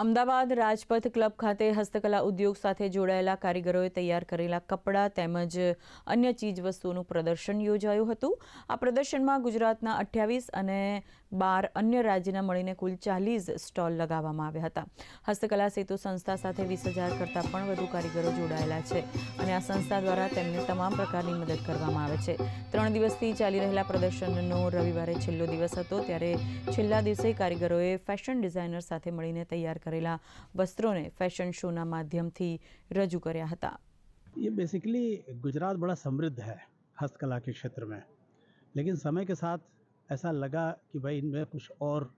Ahmedabad Rajpath club ખાતે હસ્તકલા ઉદ્યોગ સાથે જોડાયેલા કારીગરોએ તૈયાર કરેલા કપડાં તેમજ અન્ય ચીજવસ્તુઓનું પ્રદર્શન યોજાયું હતું. આ પ્રદર્શનમાં ગુજરાતના 28 અને 12 અન્ય રાજ્યના મળીને કુલ 40 સ્ટોલ લગાવવામાં આવ્યા હતા. હસ્તકલા સેતુ સંસ્થા સાથે 20,000 કરતાં પણ વધુ કારીગરો જોડાયેલા છે અને આ સંસ્થા દ્વારા તેમને તમામ પ્રકારની મદદ કરવામાં આવે છે. 3 દિવસથી ચાલી રહેલા પ્રદર્શનનો રવિવારે છેલ્લો દિવસ હતો, ત્યારે છેલ્લા દિવસે કારીગરોએ ફેશન ડિઝાઇનર સાથે મળીને તૈયાર करेला वस्त्रों ने फैशन शो ना माध्यम थी रजू कर्या हता। ये बेसिकली गुजरात बड़ा समृद्ध है हस्तकला के क्षेत्र में, लेकिन समय के साथ ऐसा लगा कि भाई इनमें कुछ और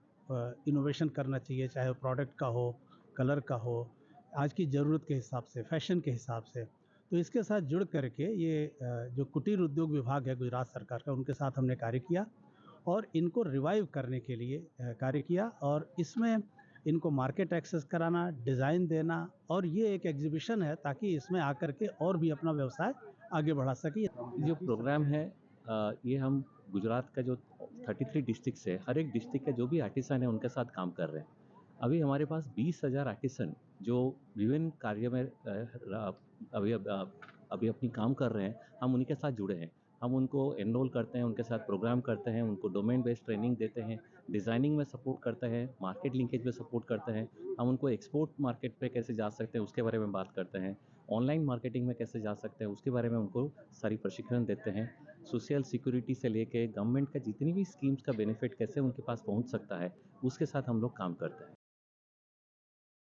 इनोवेशन करना चाहिए, चाहे प्रोडक्ट का हो, कलर का हो, आज की ज़रूरत के हिसाब से, फैशन के हिसाब से। तो इसके साथ जुड़ करके ये जो कुटीर उद्योग विभाग है गुजरात सरकार का, उनके साथ हमने कार्य किया और इनको रिवाइव करने के लिए कार्य किया और इसमें इनको मार्केट एक्सेस कराना, डिज़ाइन देना और ये एक एग्जीबिशन है ताकि इसमें आकर के और भी अपना व्यवसाय आगे बढ़ा सके। जो प्रोग्राम है ये हम गुजरात का जो 33 डिस्ट्रिक्ट है, हर एक डिस्ट्रिक्ट के जो भी आर्टिसन है उनके साथ काम कर रहे हैं। अभी हमारे पास 20,000 आर्टिसन जो विभिन्न कार्य में अभी अपनी काम कर रहे हैं, हम उनके साथ जुड़े हैं। हम उनको एनरोल करते हैं, उनके साथ प्रोग्राम करते हैं, उनको डोमेन बेस्ड ट्रेनिंग देते हैं, डिज़ाइनिंग में सपोर्ट करते हैं, मार्केट लिंकेज में सपोर्ट करते हैं। हम उनको एक्सपोर्ट मार्केट पे कैसे जा सकते हैं उसके बारे में बात करते हैं, ऑनलाइन मार्केटिंग में कैसे जा सकते हैं उसके बारे में उनको सारी प्रशिक्षण देते हैं। सोशल सिक्योरिटी से लेके गवर्नमेंट का जितनी भी स्कीम्स का बेनिफिट कैसे उनके पास पहुंच सकता है उसके साथ हम लोग काम करते हैं।